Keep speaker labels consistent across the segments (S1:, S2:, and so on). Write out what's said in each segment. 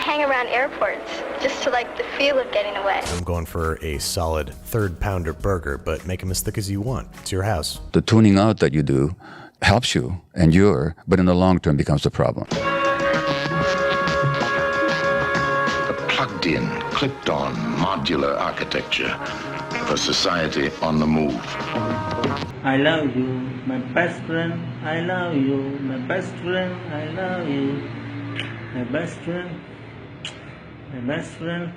S1: hang around airports just to like the feel of getting away.
S2: I'm going for a solid third-pounder burger, but make them as thick as you want. It's your house.
S3: The tuning out that you do helps you endure, but in the long term becomes a problem.
S4: A plugged-in, clipped-on, modular architecture of a society on the move.
S5: I love you, my best friend. I love you, my best friend. I love you, my best friend. My best friend.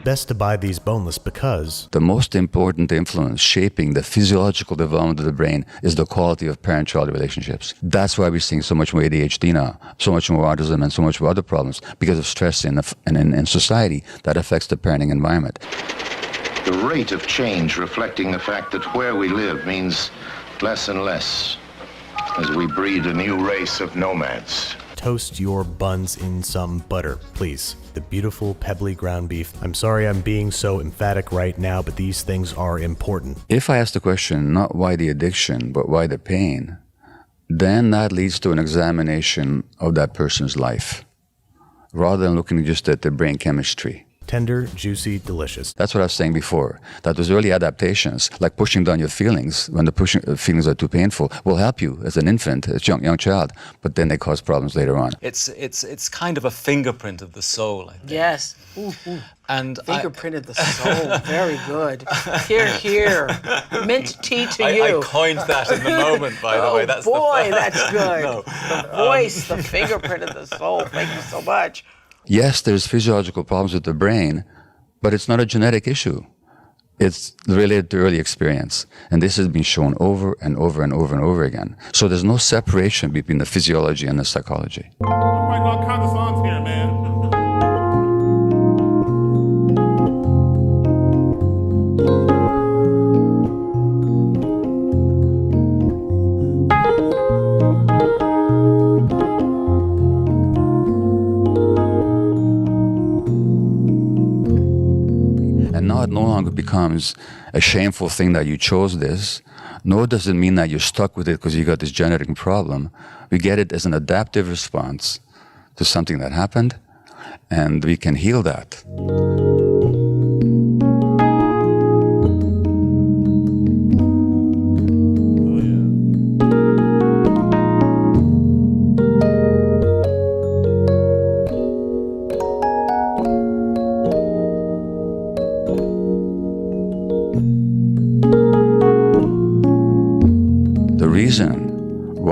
S2: Best to buy these boneless because
S3: the most important influence shaping the physiological development of the brain is the quality of parent-child relationships. That's why we're seeing so much more ADHD now, so much more autism, and so much more other problems because of stress in society that affects the parenting environment.
S4: The rate of change reflecting the fact that where we live means less and less as we breed a new race of nomads.
S2: toast your buns in some butter, please. The beautiful pebbly ground beef. I'm sorry I'm being so emphatic right now, but these things are important.
S3: If I ask the question, not why the addiction, but why the pain, then that leads to an examination of that person's life, rather than looking just at the brain chemistry.
S2: Tender, juicy, delicious.
S3: That's what I was saying before, that those early adaptations, like pushing down your feelings when the feelings are too painful, will help you as an infant, as a young child, but then they cause problems later on.
S6: It's kind of a fingerprint of the soul, I think.
S7: Yes. Ooh, ooh.
S6: And
S7: fingerprint of the soul. Very good. Here, here. Mint tea to you.
S6: I coined that in the moment, by the way. That's
S7: boy, that's good.
S6: No.
S7: The voice, the fingerprint of the soul. Thank you so much.
S3: Yes, there's physiological problems with the brain, but it's not a genetic issue. It's related to early experience. And this has been shown over and over and over and over again. So there's no separation between the physiology and the psychology.
S8: I'm writing all kinds of songs here, man.
S3: It no longer becomes a shameful thing that you chose this, nor does it mean that you're stuck with it because you got this genetic problem. We get it as an adaptive response to something that happened, and we can heal that.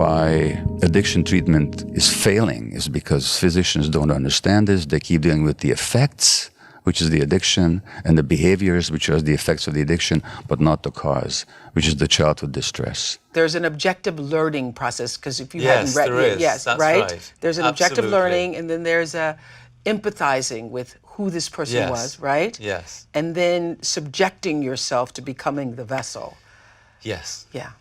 S3: Why addiction treatment is failing is because physicians don't understand this. They keep dealing with the effects, which is the addiction, and the behaviors, which are the effects of the addiction, but not the cause, which is the childhood distress.
S7: There's an objective learning process, because if you
S6: yes,
S7: hadn't read
S6: there is.
S7: yes,
S6: That's
S7: right? There's an objective
S6: Absolutely.
S7: learning, and then there's a empathizing with who this person
S6: Yes.
S7: was, right?
S6: Yes.
S7: And then subjecting yourself to becoming the vessel.
S6: Yes.
S7: Yeah.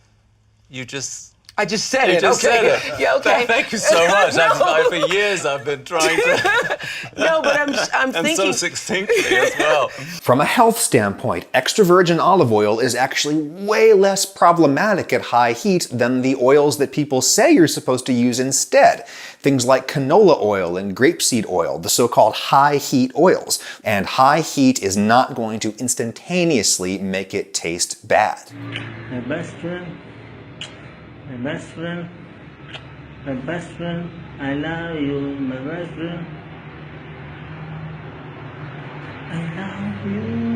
S6: I
S7: just said
S6: you
S7: it.
S6: just
S7: Okay.
S6: said it.
S7: Yeah. Okay.
S6: Thank you so much.
S7: No.
S6: For years I've been trying to.
S7: No, but I'm
S6: and
S7: thinking.
S6: so succinctly as well.
S9: From a health standpoint, extra virgin olive oil is actually way less problematic at high heat than the oils that people say you're supposed to use instead. Things like canola oil and grapeseed oil, the so-called high heat oils. And high heat is not going to instantaneously make it taste bad.
S5: My best friend, my best friend, my best friend, I love you, my best friend. I love you.